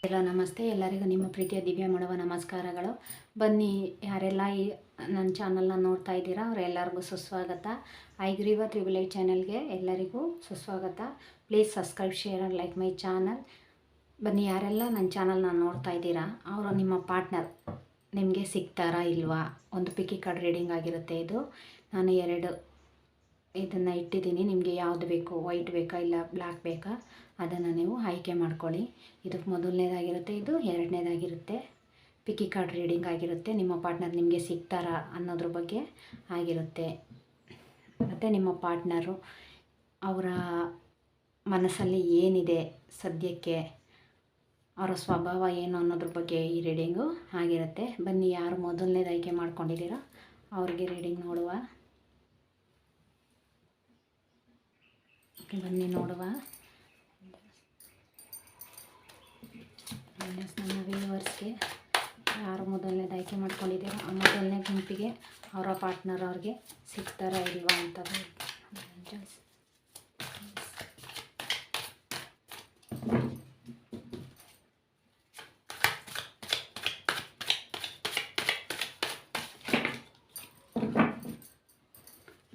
ಎಲ್ಲ ನಮಸ್ತೆ ಎಲ್ಲರಿಗೂ ನಿಮ್ಮ ಪ್ರೀತಿಯ ದಿವ್ಯ ಮಾಡುವ ನಮಸ್ಕಾರಗಳು. ಬನ್ನಿ, ಯಾರೆಲ್ಲ ಈ ನನ್ನ ಚಾನಲ್ನ ನೋಡ್ತಾ ಇದ್ದೀರಾ ಅವರೆಲ್ಲರಿಗೂ ಸುಸ್ವಾಗತ. ಐಗ್ರೀವ ತ್ರಿಬಲ್ ಚಾನಲ್ಗೆ ಎಲ್ಲರಿಗೂ ಸುಸ್ವಾಗತ. Please subscribe, share and like my channel. ಬನ್ನಿ, ಯಾರೆಲ್ಲ ನನ್ನ ಚಾನಲ್ನ ನೋಡ್ತಾ ಇದ್ದೀರಾ ಅವರು ನಿಮ್ಮ ಪಾರ್ಟ್ನರ್ ನಿಮಗೆ ಸಿಗ್ತಾರಾ ಇಲ್ವಾ, ಒಂದು ಪಿಕ್ಕಿ ಕಾರ್ಡ್ ರೀಡಿಂಗ್ ಆಗಿರುತ್ತೆ ಇದು. ನಾನು ಇದನ್ನು ಇಟ್ಟಿದ್ದೀನಿ. ನಿಮಗೆ ಯಾವುದು ಬೇಕು, ವೈಟ್ ಬೇಕಾ ಇಲ್ಲ ಬ್ಲ್ಯಾಕ್ ಬೇಕಾ ಅದನ್ನು ನೀವು ಆಯ್ಕೆ ಮಾಡ್ಕೊಳ್ಳಿ. ಇದಕ್ಕೆ ಮೊದಲನೇದಾಗಿರುತ್ತೆ, ಇದು ಎರಡನೇದಾಗಿರುತ್ತೆ. ಪಿಕ್ಕಿ ಕಾರ್ಡ್ ರೀಡಿಂಗ್ ಆಗಿರುತ್ತೆ. ನಿಮ್ಮ ಪಾರ್ಟ್ನರ್ ನಿಮಗೆ ಸಿಗ್ತಾರಾ ಅನ್ನೋದ್ರ ಬಗ್ಗೆ ಆಗಿರುತ್ತೆ. ಮತ್ತು ನಿಮ್ಮ ಪಾರ್ಟ್ನರು ಅವರ ಮನಸ್ಸಲ್ಲಿ ಏನಿದೆ ಸದ್ಯಕ್ಕೆ, ಅವರ ಸ್ವಭಾವ ಏನು ಅನ್ನೋದ್ರ ಬಗ್ಗೆ ಈ ರೀಡಿಂಗು ಆಗಿರುತ್ತೆ. ಬನ್ನಿ, ಯಾರು ಮೊದಲನೇದು ಆಯ್ಕೆ ಮಾಡ್ಕೊಂಡಿದ್ದೀರಾ ಅವ್ರಿಗೆ ರೀಡಿಂಗ್ ನೋಡುವ. ಬನ್ನಿ ನೋಡುವ. ನನ್ನ ವ್ಯೂವರ್ಸ್ಗೆ ಯಾರು ಮೊದಲನೇದು ಆಯ್ಕೆ ಮಾಡ್ಕೊಂಡಿದ್ದೀರೋ ಆ ಮೊದಲನೇ ಗುಂಪಿಗೆ ಅವರ ಪಾರ್ಟ್ನರ್ ಅವ್ರಿಗೆ ಸಿಗ್ತಾರಾ ಇಲ್ವಾ ಅಂತ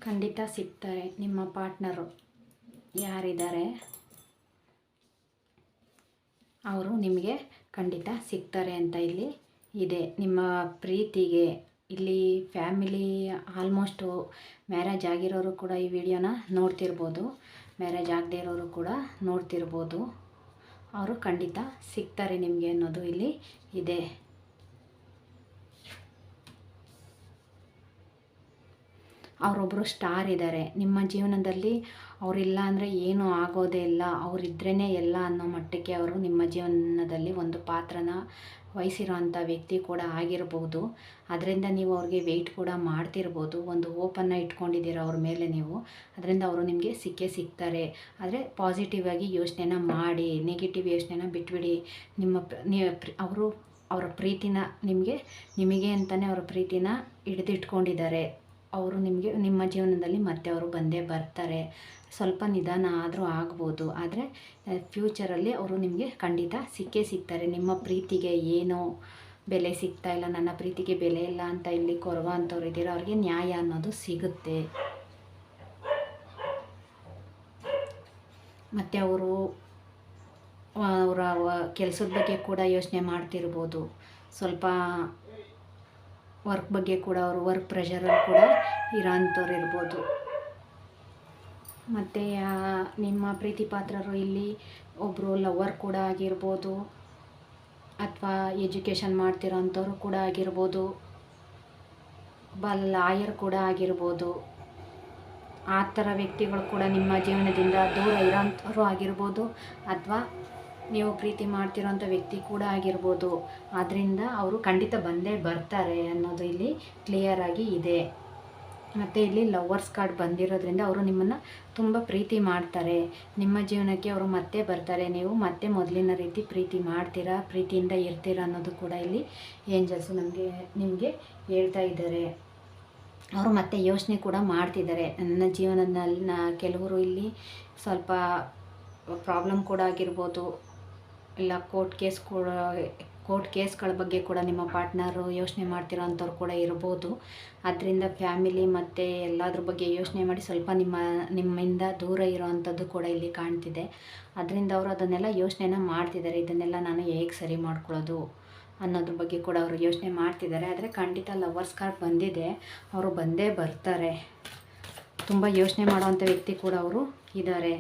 ಖಂಡಿತ ಸಿಗ್ತಾರೆ. ನಿಮ್ಮ ಪಾರ್ಟ್ನರು ಯಾರಿದ್ದಾರೆ ಅವರು ನಿಮಗೆ ಖಂಡಿತ ಸಿಗ್ತಾರೆ ಅಂತ ಇಲ್ಲಿ ಇದೆ. ನಿಮ್ಮ ಪ್ರೀತಿಗೆ ಇಲ್ಲಿ ಫ್ಯಾಮಿಲಿ ಆಲ್ಮೋಸ್ಟು ಮ್ಯಾರೇಜ್ ಆಗಿರೋರು ಕೂಡ ಈ ವಿಡಿಯೋನ ನೋಡ್ತಿರ್ಬೋದು, ಮ್ಯಾರೇಜ್ ಆಗದೇ ಇರೋರು ಕೂಡ ನೋಡ್ತಿರ್ಬೋದು. ಅವರು ಖಂಡಿತ ಸಿಗ್ತಾರೆ ನಿಮಗೆ ಅನ್ನೋದು ಇಲ್ಲಿ ಇದೆ. ಅವರೊಬ್ಬರು ಸ್ಟಾರ್ ಇದ್ದಾರೆ ನಿಮ್ಮ ಜೀವನದಲ್ಲಿ. ಅವರಿಲ್ಲ ಅಂದರೆ ಏನೂ ಆಗೋದೇ ಇಲ್ಲ, ಅವರಿದ್ರೇ ಎಲ್ಲ ಅನ್ನೋ ಮಟ್ಟಕ್ಕೆ ಅವರು ನಿಮ್ಮ ಜೀವನದಲ್ಲಿ ಒಂದು ಪಾತ್ರನ ವಹಿಸಿರೋಂಥ ವ್ಯಕ್ತಿ ಕೂಡ ಆಗಿರ್ಬೋದು. ಅದರಿಂದ ನೀವು ಅವ್ರಿಗೆ ವೆಯ್ಟ್ ಕೂಡ ಮಾಡ್ತಿರ್ಬೋದು. ಒಂದು ಹೋಪನ್ನು ಇಟ್ಕೊಂಡಿದ್ದೀರ ಅವ್ರ ಮೇಲೆ ನೀವು. ಅದರಿಂದ ಅವರು ನಿಮಗೆ ಸಿಗ್ತಾರೆ. ಆದರೆ ಪಾಸಿಟಿವ್ ಆಗಿ ಯೋಚನೆನ ಮಾಡಿ, ನೆಗೆಟಿವ್ ಯೋಚನೆನ ಬಿಟ್ಬಿಡಿ. ಅವರು ಅವರ ಪ್ರೀತಿನ ನಿಮಗೆ ಅಂತಲೇ ಅವರ ಪ್ರೀತಿನ ಹಿಡಿದಿಟ್ಕೊಂಡಿದ್ದಾರೆ. ಅವರು ನಿಮ್ಮ ಜೀವನದಲ್ಲಿ ಮತ್ತೆ ಅವರು ಬಂದೇ ಬರ್ತಾರೆ. ಸ್ವಲ್ಪ ನಿಧಾನ ಆದರೂ ಆಗ್ಬೋದು, ಆದರೆ ಫ್ಯೂಚರಲ್ಲಿ ಅವರು ನಿಮಗೆ ಖಂಡಿತ ಸಿಗ್ತಾರೆ. ನಿಮ್ಮ ಪ್ರೀತಿಗೆ ಏನೋ ಬೆಲೆ ಸಿಗ್ತಾ ಇಲ್ಲ, ನನ್ನ ಪ್ರೀತಿಗೆ ಬೆಲೆ ಇಲ್ಲ ಅಂತ ಇಲ್ಲಿ ಕೊರವ ಅಂಥವ್ರು ಇದ್ದೀರ, ಅವ್ರಿಗೆ ನ್ಯಾಯ ಅನ್ನೋದು ಸಿಗುತ್ತೆ. ಮತ್ತು ಅವರು ಅವರ ಕೆಲಸದ ಬಗ್ಗೆ ಕೂಡ ಯೋಚನೆ ಮಾಡ್ತಿರ್ಬೋದು. ಸ್ವಲ್ಪ ವರ್ಕ್ ಬಗ್ಗೆ ಕೂಡ ಅವರು ವರ್ಕ್ ಪ್ರೆಷರಲ್ಲಿ ಕೂಡ ಇರೋಂಥವ್ರು ಇರ್ಬೋದು. ಮತ್ತು ನಿಮ್ಮ ಪ್ರೀತಿ ಪಾತ್ರರು ಇಲ್ಲಿ ಒಬ್ಬರು ಲವರ್ ಕೂಡ ಆಗಿರ್ಬೋದು, ಅಥವಾ ಎಜುಕೇಷನ್ ಮಾಡ್ತಿರೋಂಥವ್ರು ಕೂಡ ಆಗಿರ್ಬೋದು, ಲಾಯರ್ ಕೂಡ ಆಗಿರ್ಬೋದು. ಆ ಥರ ವ್ಯಕ್ತಿಗಳು ಕೂಡ ನಿಮ್ಮ ಜೀವನದಿಂದ ದೂರ ಇರೋಂಥವ್ರು ಆಗಿರ್ಬೋದು, ಅಥವಾ ನೀವು ಪ್ರೀತಿ ಮಾಡ್ತಿರೋಂಥ ವ್ಯಕ್ತಿ ಕೂಡ ಆಗಿರ್ಬೋದು. ಆದ್ದರಿಂದ ಅವರು ಖಂಡಿತ ಬಂದೇ ಬರ್ತಾರೆ ಅನ್ನೋದು ಇಲ್ಲಿ ಕ್ಲಿಯರ್ ಆಗಿ ಇದೆ. ಮತ್ತು ಇಲ್ಲಿ ಲವರ್ಸ್ ಕಾರ್ಡ್ ಬಂದಿರೋದ್ರಿಂದ ಅವರು ನಿಮ್ಮನ್ನು ತುಂಬ ಪ್ರೀತಿ ಮಾಡ್ತಾರೆ. ನಿಮ್ಮ ಜೀವನಕ್ಕೆ ಅವರು ಮತ್ತೆ ಬರ್ತಾರೆ. ನೀವು ಮತ್ತೆ ಮೊದಲಿನ ರೀತಿ ಪ್ರೀತಿ ಮಾಡ್ತೀರಾ, ಪ್ರೀತಿಯಿಂದ ಇರ್ತೀರಾ ಅನ್ನೋದು ಕೂಡ ಇಲ್ಲಿ ಏಂಜಲ್ಸು ನಿಮಗೆ ಹೇಳ್ತಾ ಇದ್ದಾರೆ. ಅವರು ಮತ್ತೆ ಯೋಚನೆ ಕೂಡ ಮಾಡ್ತಿದ್ದಾರೆ. ನನ್ನ ಜೀವನದಲ್ಲಿ ಕೆಲವರು ಇಲ್ಲಿ ಸ್ವಲ್ಪ ಪ್ರಾಬ್ಲಮ್ ಕೂಡ ಆಗಿರ್ಬೋದು, ಇಲ್ಲ ಕೋರ್ಟ್ ಕೇಸ್ಗಳ ಬಗ್ಗೆ ಕೂಡ ನಿಮ್ಮ ಪಾರ್ಟ್ನರು ಯೋಚನೆ ಮಾಡ್ತಿರೋ ಅಂಥವ್ರು ಕೂಡ ಇರ್ಬೋದು. ಅದರಿಂದ ಫ್ಯಾಮಿಲಿ ಮತ್ತು ಎಲ್ಲದ್ರ ಬಗ್ಗೆ ಯೋಚನೆ ಮಾಡಿ ಸ್ವಲ್ಪ ನಿಮ್ಮಿಂದ ದೂರ ಇರೋವಂಥದ್ದು ಕೂಡ ಇಲ್ಲಿ ಕಾಣ್ತಿದೆ. ಅದರಿಂದ ಅವರು ಅದನ್ನೆಲ್ಲ ಯೋಚನೆನ ಮಾಡ್ತಿದ್ದಾರೆ. ಇದನ್ನೆಲ್ಲ ನಾನು ಹೇಗೆ ಸರಿ ಮಾಡ್ಕೊಳ್ಳೋದು ಅನ್ನೋದ್ರ ಬಗ್ಗೆ ಕೂಡ ಅವರು ಯೋಚನೆ ಮಾಡ್ತಿದ್ದಾರೆ. ಆದರೆ ಖಂಡಿತ ಲವರ್ಸ್ ಕಾರ್ಡ್ ಬಂದಿದೆ, ಅವರು ಬಂದೇ ಬರ್ತಾರೆ. ತುಂಬ ಯೋಚನೆ ಮಾಡೋವಂಥ ವ್ಯಕ್ತಿ ಕೂಡ ಅವರು ಇದ್ದಾರೆ.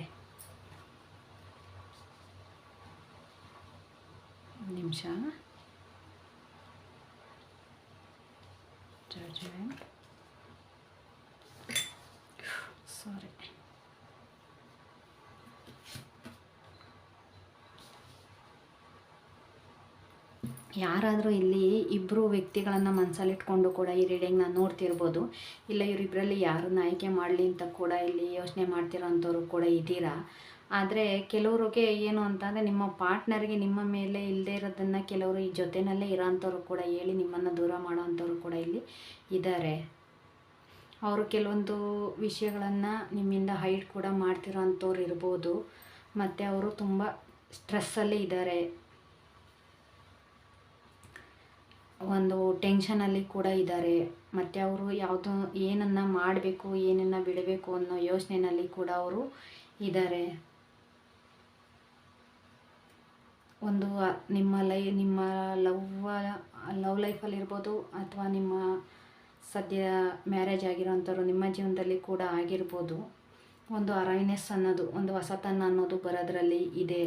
ನಿಮಿಷ, ಸಾರಿ. ಯಾರಾದರೂ ಇಲ್ಲಿ ಇಬ್ಬರು ವ್ಯಕ್ತಿಗಳನ್ನು ಮನಸ್ಸಲ್ಲಿಟ್ಕೊಂಡು ಕೂಡ ಈ ರೀಡಿಂಗ್ನ ನೋಡ್ತಿರ್ಬೋದು. ಇಲ್ಲ ಇವರಿಬ್ಬರಲ್ಲಿ ಯಾರನ್ನ ಆಯ್ಕೆ ಮಾಡಲಿ ಅಂತ ಕೂಡ ಇಲ್ಲಿ ಯೋಚನೆ ಮಾಡ್ತಿರೋ ಅಂಥವ್ರು ಕೂಡ ಇದ್ದೀರಾ. ಆದರೆ ಕೆಲವ್ರಿಗೆ ಏನು ಅಂತಂದರೆ, ನಿಮ್ಮ ಪಾರ್ಟ್ನರ್ಗೆ ನಿಮ್ಮ ಮೇಲೆ ಇಲ್ಲದೇ ಇರೋದನ್ನು ಕೆಲವರು ಈ ಜೊತೆಯಲ್ಲೇ ಇರೋಂಥವ್ರು ಕೂಡ ಹೇಳಿ ನಿಮ್ಮನ್ನು ದೂರ ಮಾಡೋ ಅಂಥವ್ರು ಕೂಡ ಇಲ್ಲಿ ಇದ್ದಾರೆ. ಅವರು ಕೆಲವೊಂದು ವಿಷಯಗಳನ್ನು ನಿಮ್ಮಿಂದ ಹೈಡ್ ಕೂಡ ಮಾಡ್ತಿರೋ ಅಂಥವ್ರು ಇರ್ಬೋದು. ಮತ್ತು ಅವರು ತುಂಬ ಸ್ಟ್ರೆಸ್ಸಲ್ಲಿ ಇದ್ದಾರೆ. ಒಂದು ಟೆನ್ಷನಲ್ಲಿ ಕೂಡ ಇದ್ದಾರೆ. ಮತ್ತು ಅವರು ಯಾವುದೋ ಏನನ್ನು ಮಾಡಬೇಕು ಏನನ್ನು ಬಿಡಬೇಕು ಅನ್ನೋ ಯೋಚನೆಯಲ್ಲಿ ಕೂಡ ಅವರು ಇದ್ದಾರೆ. ಒಂದು ನಿಮ್ಮ ಲವ್ ಲೈಫಲ್ಲಿರ್ಬೋದು, ಅಥವಾ ನಿಮ್ಮ ಸದ್ಯ ಮ್ಯಾರೇಜ್ ಆಗಿರೋಂಥವ್ರು ನಿಮ್ಮ ಜೀವನದಲ್ಲಿ ಕೂಡ ಆಗಿರ್ಬೋದು. ಒಂದು ಅರೈನೆಸ್ ಅನ್ನೋದು, ಒಂದು ಹೊಸತನ ಅನ್ನೋದು ಬರೋದ್ರಲ್ಲಿ ಇದೆ.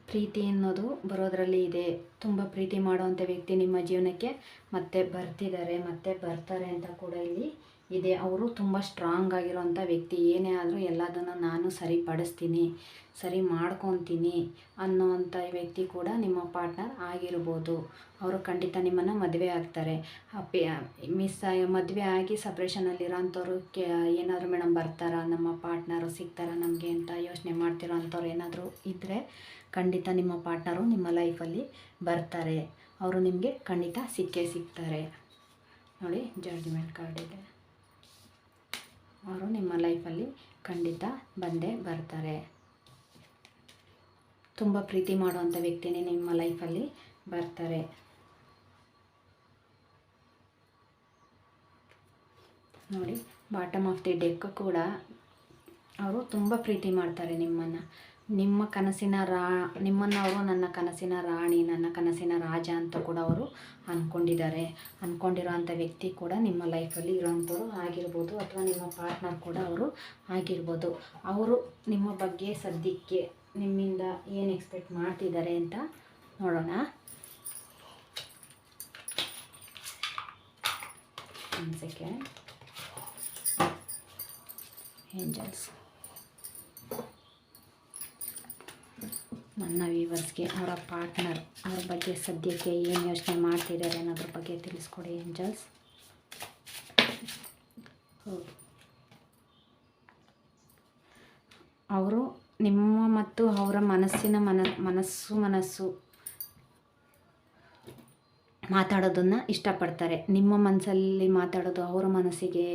ಪ್ರೀತಿ ಅನ್ನೋದು ಬರೋದರಲ್ಲಿ ಇದೆ. ತುಂಬ ಪ್ರೀತಿ ಮಾಡುವಂಥ ವ್ಯಕ್ತಿ ನಿಮ್ಮ ಜೀವನಕ್ಕೆ ಮತ್ತೆ ಬರ್ತಾರೆ ಅಂತ ಕೂಡ ಇಲ್ಲಿ ಇದೆ. ಅವರು ತುಂಬ ಸ್ಟ್ರಾಂಗ್ ಆಗಿರೋಂಥ ವ್ಯಕ್ತಿ. ಏನೇ ಆದರೂ ಎಲ್ಲದನ್ನು ನಾನು ಸರಿಪಡಿಸ್ತೀನಿ, ಸರಿ ಮಾಡ್ಕೊತೀನಿ ಅನ್ನೋವಂಥ ವ್ಯಕ್ತಿ ಕೂಡ ನಿಮ್ಮ ಪಾರ್ಟ್ನರ್ ಆಗಿರ್ಬೋದು. ಅವರು ಖಂಡಿತ ನಿಮ್ಮನ್ನು ಮದುವೆ ಆಗ್ತಾರೆ. ಮದುವೆ ಆಗಿ ಸಪ್ರೇಷನಲ್ಲಿರೋಂಥವ್ರು ಏನಾದರೂ ಮೇಡಮ್ ಬರ್ತಾರಾ, ನಮ್ಮ ಪಾರ್ಟ್ನರು ಸಿಗ್ತಾರಾ ನಮಗೆ ಅಂತ ಯೋಚನೆ ಮಾಡ್ತಿರೋ ಅಂಥವ್ರು ಏನಾದರೂ ಇದ್ದರೆ ಖಂಡಿತ ನಿಮ್ಮ ಪಾರ್ಟ್ನರು ನಿಮ್ಮ ಲೈಫಲ್ಲಿ ಬರ್ತಾರೆ. ಅವರು ನಿಮಗೆ ಖಂಡಿತ ಸಿಗ್ತಾರೆ. ನೋಡಿ, ಜಡ್ಜ್ಮೆಂಟ್ ಕಾರ್ಡ್ ಇದೆ. ಅವರು ನಿಮ್ಮ ಲೈಫಲ್ಲಿ ಖಂಡಿತ ಬಂದೇ ಬರ್ತಾರೆ. ತುಂಬ ಪ್ರೀತಿ ಮಾಡುವಂಥ ವ್ಯಕ್ತಿನೇ ನಿಮ್ಮ ಲೈಫಲ್ಲಿ ಬರ್ತಾರೆ. ನೋಡಿ, ಬಾಟಮ್ ಆಫ್ ದಿ ಡೆಕ್ ಕೂಡ ಅವರು ತುಂಬ ಪ್ರೀತಿ ಮಾಡ್ತಾರೆ ನಿಮ್ಮನ್ನು. ನಿಮ್ಮ ಕನಸಿನ ನಿಮ್ಮನ್ನು ಅವರು ನನ್ನ ಕನಸಿನ ರಾಣಿ, ನನ್ನ ಕನಸಿನ ರಾಜ ಅಂತ ಕೂಡ ಅವರು ಅಂದ್ಕೊಂಡಿರೋ ಅಂಥ ವ್ಯಕ್ತಿ ಕೂಡ ನಿಮ್ಮ ಲೈಫಲ್ಲಿ ಇರೋಂಥವ್ರು ಆಗಿರ್ಬೋದು, ಅಥವಾ ನಿಮ್ಮ ಪಾರ್ಟ್ನರ್ ಕೂಡ ಅವರು ಆಗಿರ್ಬೋದು. ಅವರು ನಿಮ್ಮ ಬಗ್ಗೆ ಸದ್ಯಕ್ಕೆ ನಿಮ್ಮಿಂದ ಏನು ಎಕ್ಸ್ಪೆಕ್ಟ್ ಮಾಡ್ತಿದ್ದಾರೆ ಅಂತ ನೋಡೋಣ. ಒಂದು ಸೆಕೆಂಡ್. ಏಂಜಲ್ಸ್, ನನ್ನ ವ್ಯೂವರ್ಸ್ಗೆ ಅವರ ಪಾರ್ಟ್ನರ್ ಅವ್ರ ಬಗ್ಗೆ ಸದ್ಯಕ್ಕೆ ಏನು ಯೋಚನೆ ಮಾಡ್ತಿದ್ದಾರೆ ಅನ್ನೋದ್ರ ಬಗ್ಗೆ ತಿಳಿಸ್ಕೊಡಿ ಏಂಜಲ್ಸ್. ಅವರು ನಿಮ್ಮ ಮತ್ತು ಅವರ ಮನಸ್ಸು ಮಾತಾಡೋದನ್ನು ಇಷ್ಟಪಡ್ತಾರೆ. ನಿಮ್ಮ ಮನಸ್ಸಲ್ಲಿ ಮಾತಾಡೋದು ಅವರ ಮನಸ್ಸಿಗೆ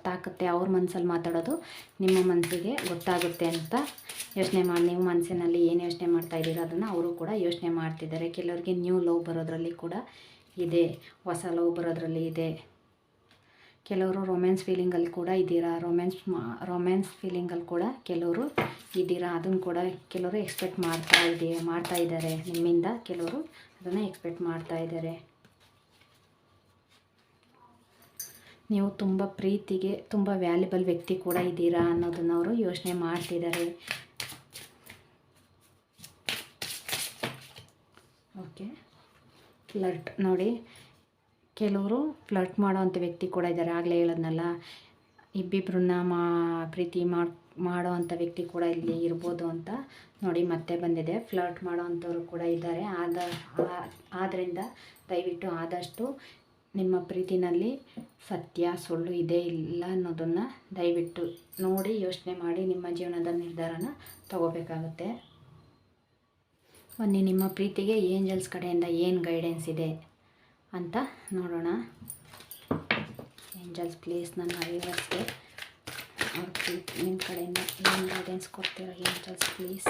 ತಾಕತ್ತೆ, ಅವ್ರ ಮನಸ್ಸಲ್ಲಿ ಮಾತಾಡೋದು ನಿಮ್ಮ ಮನಸ್ಸಿಗೆ ಗೊತ್ತಾಗುತ್ತೆ ಅಂತ ಯೋಚನೆ ಮಾಡಿ, ನೀವು ಮನಸ್ಸಿನಲ್ಲಿ ಏನು ಯೋಚನೆ ಮಾಡ್ತಾಯಿದ್ದೀರ ಅದನ್ನು ಅವರು ಕೂಡ ಯೋಚನೆ ಮಾಡ್ತಿದ್ದಾರೆ. ಕೆಲವರಿಗೆ ನ್ಯೂ ಲವ್ ಬರೋದ್ರಲ್ಲಿ ಕೂಡ ಇದೆ, ಹೊಸ ಲವ್ ಬರೋದ್ರಲ್ಲಿ ಇದೆ. ಕೆಲವರು ರೊಮ್ಯಾನ್ಸ್ ಫೀಲಿಂಗಲ್ಲಿ ಕೂಡ ಇದ್ದೀರಾ, ರೊಮ್ಯಾನ್ಸ್ ಫೀಲಿಂಗಲ್ಲಿ ಕೂಡ ಕೆಲವರು ಇದ್ದೀರಾ. ಅದನ್ನು ಕೂಡ ಕೆಲವರು ಎಕ್ಸ್ಪೆಕ್ಟ್ ಮಾಡ್ತಾ ಇದ್ದಾರೆ ನಿಮ್ಮಿಂದ. ಕೆಲವರು ಅದನ್ನು ಎಕ್ಸ್ಪೆಕ್ಟ್ ಮಾಡ್ತಾ ಇದ್ದಾರೆ. ನೀವು ತುಂಬ ಪ್ರೀತಿಗೆ ತುಂಬ ವ್ಯಾಲ್ಯುಬಲ್ ವ್ಯಕ್ತಿ ಕೂಡ ಇದ್ದೀರಾ ಅನ್ನೋದನ್ನು ಅವರು ಯೋಚನೆ ಮಾಡ್ತಿದ್ದಾರೆ. ಓಕೆ, ಫ್ಲರ್ಟ್ ನೋಡಿ, ಕೆಲವರು ಫ್ಲರ್ಟ್ ಮಾಡೋವಂಥ ವ್ಯಕ್ತಿ ಕೂಡ ಇದ್ದಾರೆ. ಆಗಲೇ ಹೇಳೋದ್ನಲ್ಲ, ಇಬ್ಬಿಬ್ಬರನ್ನ ಪ್ರೀತಿ ಮಾಡೋ ಅಂಥ ವ್ಯಕ್ತಿ ಕೂಡ ಇಲ್ಲಿ ಇರ್ಬೋದು ಅಂತ ನೋಡಿ ಮತ್ತೆ ಬಂದಿದೆ. ಫ್ಲರ್ಟ್ ಮಾಡೋ ಅಂಥವ್ರು ಕೂಡ ಇದ್ದಾರೆ. ಆದ್ದರಿಂದ ದಯವಿಟ್ಟು ಆದಷ್ಟು ನಿಮ್ಮ ಪ್ರೀತಿನಲ್ಲಿ ಸತ್ಯ ಸುಳ್ಳು ಇದೆ ಇಲ್ಲ ಅನ್ನೋದನ್ನು ದಯವಿಟ್ಟು ನೋಡಿ ಯೋಚನೆ ಮಾಡಿ ನಿಮ್ಮ ಜೀವನದ ನಿರ್ಧಾರನ ತಗೋಬೇಕಾಗುತ್ತೆ. ಬನ್ನಿ, ನಿಮ್ಮ ಪ್ರೀತಿಗೆ ಏಂಜಲ್ಸ್ ಕಡೆಯಿಂದ ಏನು ಗೈಡೆನ್ಸ್ ಇದೆ ಅಂತ ನೋಡೋಣ. ಏಂಜಲ್ಸ್ ಪ್ಲೀಸ್ ನನ್ನ ವ್ಯೂವರ್ಸ್ಗೆ ಅವ್ರ ಪ್ರೀತಿ ನಿಮ್ಮ ಕಡೆಯಿಂದ ಏನು ಗೈಡೆನ್ಸ್ ಕೊಡ್ತೀರಾ ಏಂಜಲ್ಸ್ ಪ್ಲೀಸ್.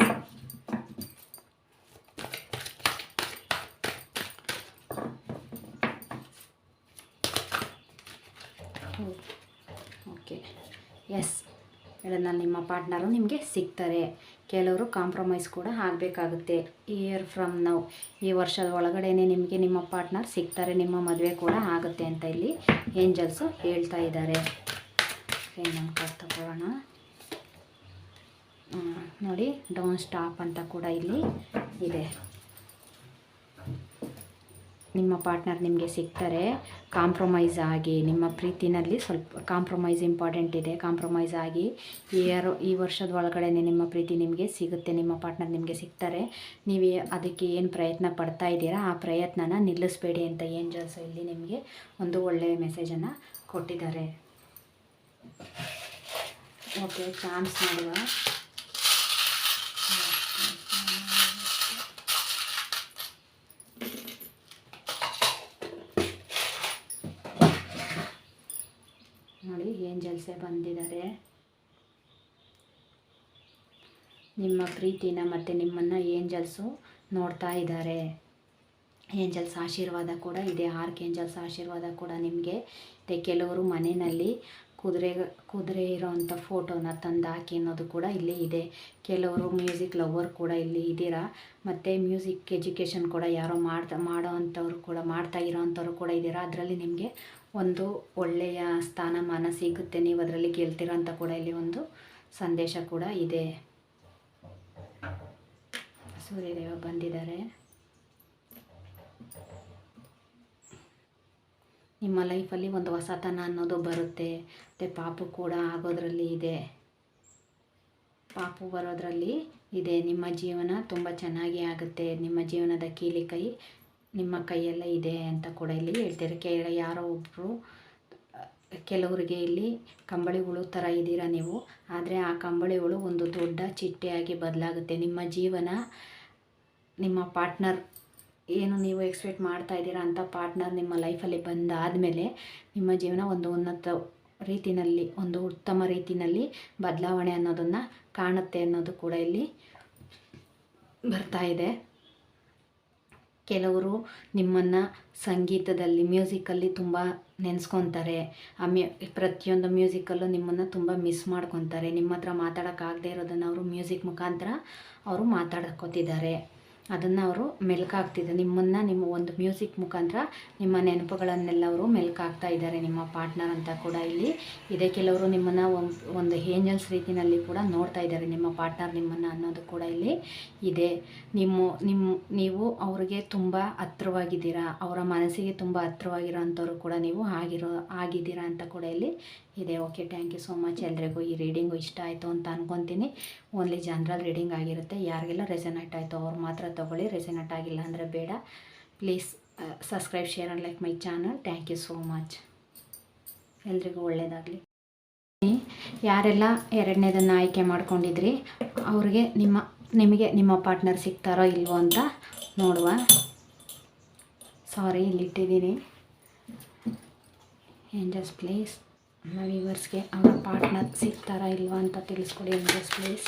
ಓಕೆ, ಎಸ್ ಹೇಳಿದ್ನ, ನಿಮ್ಮ ಪಾರ್ಟ್ನರು ನಿಮಗೆ ಸಿಗ್ತಾರೆ. ಕೆಲವರು ಕಾಂಪ್ರಮೈಸ್ ಕೂಡ ಆಗಬೇಕಾಗುತ್ತೆ. ಇಯರ್ ಫ್ರಮ್ ನೌ, ಈ ವರ್ಷದ ಒಳಗಡೆ ನಿಮಗೆ ನಿಮ್ಮ ಪಾರ್ಟ್ನರ್ ಸಿಗ್ತಾರೆ, ನಿಮ್ಮ ಮದುವೆ ಕೂಡ ಆಗುತ್ತೆ ಅಂತ ಇಲ್ಲಿ ಏಂಜಲ್ಸು ಹೇಳ್ತಾ ಇದ್ದಾರೆ. ಇನ್ನೊಂದು ಕಾರ್ಡ್ ತಗೊಳ್ಳೋಣ. ನೋಡಿ, ಡೋಂಟ್ ಸ್ಟಾಪ್ ಅಂತ ಕೂಡ ಇಲ್ಲಿ ಇದೆ. ನಿಮ್ಮ ಪಾರ್ಟ್ನರ್ ನಿಮಗೆ ಸಿಗ್ತಾರೆ. ಕಾಂಪ್ರಮೈಸ್ ಆಗಿ, ನಿಮ್ಮ ಪ್ರೀತಿನಲ್ಲಿ ಸ್ವಲ್ಪ ಕಾಂಪ್ರಮೈಸ್ ಇಂಪಾರ್ಟೆಂಟ್ ಇದೆ. ಕಾಂಪ್ರಮೈಸ್ ಆಗಿ ಈ ವರ್ಷದ ಒಳಗಡೆ ನಿಮ್ಮ ಪ್ರೀತಿ ನಿಮಗೆ ಸಿಗುತ್ತೆ, ನಿಮ್ಮ ಪಾರ್ಟ್ನರ್ ನಿಮಗೆ ಸಿಗ್ತಾರೆ. ನೀವು ಅದಕ್ಕೆ ಏನು ಪ್ರಯತ್ನ ಪಡ್ತಾ ಇದ್ದೀರಾ ಆ ಪ್ರಯತ್ನನ ನಿಲ್ಲಿಸಬೇಡಿ ಅಂತ ಏಂಜಲ್ಸ್ ಇಲ್ಲಿ ನಿಮಗೆ ಒಂದು ಒಳ್ಳೆಯ ಮೆಸೇಜನ್ನು ಕೊಟ್ಟಿದ್ದಾರೆ. ಓಕೆ, ಚಾನ್ಸ್ ಮಾಡುವ. ನೋಡಿ, ಏಂಜಲ್ಸೇ ಬಂದಿದ್ದಾರೆ. ನಿಮ್ಮ ಪ್ರೀತಿನ ಮತ್ತು ನಿಮ್ಮನ್ನು ಏಂಜಲ್ಸು ನೋಡ್ತಾ ಇದ್ದಾರೆ. ಏಂಜಲ್ಸ್ ಆಶೀರ್ವಾದ ಕೂಡ ಇದೆ, ಆರ್ಕೇಂಜಲ್ಸ್ ಆಶೀರ್ವಾದ ಕೂಡ ನಿಮಗೆ ಇದೆ. ಕೆಲವರು ಮನೆಯಲ್ಲಿ ಕುದುರೆ ಇರೋವಂಥ ಫೋಟೋನ ತಂದು ಹಾಕಿ ಅನ್ನೋದು ಕೂಡ ಇಲ್ಲಿ ಇದೆ. ಕೆಲವರು ಮ್ಯೂಸಿಕ್ ಲವರ್ ಕೂಡ ಇಲ್ಲಿ ಇದ್ದೀರಾ. ಮತ್ತು ಮ್ಯೂಸಿಕ್ ಎಜುಕೇಷನ್ ಕೂಡ ಯಾರೋ ಮಾಡೋವಂಥವ್ರು ಕೂಡ ಮಾಡ್ತಾ ಇರೋವಂಥವ್ರು ಕೂಡ ಇದ್ದೀರಾ. ಅದರಲ್ಲಿ ನಿಮಗೆ ಒಂದು ಒಳ್ಳೆಯ ಸ್ಥಾನಮಾನ ಸಿಗುತ್ತೆ, ನೀವು ಅದರಲ್ಲಿ ಗೆಲ್ತೀರ ಅಂತ ಕೂಡ ಇಲ್ಲಿ ಒಂದು ಸಂದೇಶ ಕೂಡ ಇದೆ. ಸೂರ್ಯದೇವ ಬಂದಿದ್ದಾರೆ. ನಿಮ್ಮ ಲೈಫಲ್ಲಿ ಒಂದು ಹೊಸತನ ಅನ್ನೋದು ಬರುತ್ತೆ. ಮತ್ತು ಪಾಪು ಕೂಡ ಆಗೋದ್ರಲ್ಲಿ ಇದೆ, ಪಾಪು ಬರೋದ್ರಲ್ಲಿ ಇದೆ. ನಿಮ್ಮ ಜೀವನ ತುಂಬ ಚೆನ್ನಾಗಿ ಆಗುತ್ತೆ. ನಿಮ್ಮ ಜೀವನದ ಕೀಲಿ ಕೈ ನಿಮ್ಮ ಕೈಯೆಲ್ಲ ಇದೆ ಅಂತ ಕೂಡ ಇಲ್ಲಿ ಹೇಳ್ತಾರೆ. ಯಾರೋ ಒಬ್ಬರು ಕೆಲವರಿಗೆ ಇಲ್ಲಿ ಕಂಬಳಿಗಳು ಥರ ಇದ್ದೀರಾ ನೀವು, ಆದರೆ ಆ ಕಂಬಳಿಗಳು ಒಂದು ದೊಡ್ಡ ಚಿಟ್ಟೆಯಾಗಿ ಬದಲಾಗುತ್ತೆ. ನಿಮ್ಮ ಜೀವನ, ನಿಮ್ಮ ಪಾರ್ಟ್ನರ್ ಏನು ನೀವು ಎಕ್ಸ್ಪೆಕ್ಟ್ ಮಾಡ್ತಾ ಇದ್ದೀರಾ ಅಂತ ಪಾರ್ಟ್ನರ್ ನಿಮ್ಮ ಲೈಫಲ್ಲಿ ಬಂದಾದಮೇಲೆ ನಿಮ್ಮ ಜೀವನ ಒಂದು ಉನ್ನತ ರೀತಿಯಲ್ಲಿ, ಒಂದು ಉತ್ತಮ ರೀತಿಯಲ್ಲಿ ಬದಲಾವಣೆ ಅನ್ನೋದನ್ನು ಕಾಣುತ್ತೆ ಅನ್ನೋದು ಕೂಡ ಇಲ್ಲಿ ಬರ್ತಾ ಇದೆ. ಕೆಲವರು ನಿಮ್ಮನ್ನು ಸಂಗೀತದಲ್ಲಿ, ಮ್ಯೂಸಿಕಲ್ಲಿ ತುಂಬ ನೆನೆಸ್ಕೊತಾರೆ. ಪ್ರತಿಯೊಂದು ಮ್ಯೂಸಿಕಲ್ಲೂ ನಿಮ್ಮನ್ನು ತುಂಬ ಮಿಸ್ ಮಾಡ್ಕೊತಾರೆ. ನಿಮ್ಮ ಹತ್ರ ಮಾತಾಡೋಕ್ಕಾಗದೇ ಇರೋದನ್ನು ಅವರು ಮ್ಯೂಸಿಕ್ ಮುಖಾಂತರ ಅವರು ಮಾತಾಡ್ಕೋತಿದ್ದಾರೆ. ಅದನ್ನು ಅವರು ಮೆಲ್ಕಾಗ್ತಿದ್ದಾರೆ. ನಿಮ್ಮ ಒಂದು ಮ್ಯೂಸಿಕ್ ಮುಖಾಂತರ ನಿಮ್ಮ ನೆನಪುಗಳನ್ನೆಲ್ಲ ಅವರು ಮೆಲ್ಕಾಗ್ತಾ ಇದ್ದಾರೆ, ನಿಮ್ಮ ಪಾರ್ಟ್ನರ್ ಅಂತ ಕೂಡ ಇಲ್ಲಿ ಇದೆ. ಕೆಲವರು ನಿಮ್ಮನ್ನು ಒಂದು ಏಂಜಲ್ಸ್ ರೀತಿಯಲ್ಲಿ ಕೂಡ ನೋಡ್ತಾ ಇದ್ದಾರೆ, ನಿಮ್ಮ ಪಾರ್ಟ್ನರ್ ನಿಮ್ಮನ್ನು ಅನ್ನೋದು ಕೂಡ ಇಲ್ಲಿ ಇದೆ. ನೀವು ಅವ್ರಿಗೆ ತುಂಬ ಹತ್ರವಾಗಿದ್ದೀರಾ, ಅವರ ಮನಸ್ಸಿಗೆ ತುಂಬ ಹತ್ರವಾಗಿರೋ ಅಂಥವ್ರು ಕೂಡ ನೀವು ಆಗಿದ್ದೀರಾ ಅಂತ ಕೂಡ ಇಲ್ಲಿ ಇದೆ. Okay, thank you so much. ಎಲ್ರಿಗೂ ಈ ರೀಡಿಂಗು ಇಷ್ಟ ಆಯಿತು ಅಂತ ಅಂದ್ಕೊತೀನಿ. ಓನ್ಲಿ ಜನರಲ್ ರೀಡಿಂಗ್ ಆಗಿರುತ್ತೆ. ಯಾರಿಗೆಲ್ಲ ರೆಸನೇಟ್ ಆಯಿತು ಅವ್ರು ಮಾತ್ರ ತೊಗೊಳ್ಳಿ, ರೆಸನೇಟ್ ಆಗಿಲ್ಲ ಅಂದರೆ ಬೇಡ. Please subscribe, share and like my channel. Thank you so much. ಎಲ್ರಿಗೂ ಒಳ್ಳೆಯದಾಗಲಿ. ಯಾರೆಲ್ಲ ಎರಡನೇದನ್ನು ಆಯ್ಕೆ ಮಾಡ್ಕೊಂಡಿದ್ರಿ ಅವ್ರಿಗೆ ನಿಮಗೆ ನಿಮ್ಮ ಪಾರ್ಟ್ನರ್ ಸಿಗ್ತಾರೋ ಇಲ್ವೋ ಅಂತ ನೋಡುವ. ಸಾರಿ, ಇಲ್ಲಿಟ್ಟಿದ್ದೀನಿ. ಏಂಜಲ್ಸ್ ಪ್ಲೀಸ್ ನಮ್ಮ ವ್ಯೂವರ್ಸ್ಗೆ ಅವರ ಪಾರ್ಟ್ನರ್ ಸಿಗ್ತಾರಾ ಇಲ್ವಾ ಅಂತ ತಿಳಿಸ್ಕೊಡಿ. Angels please.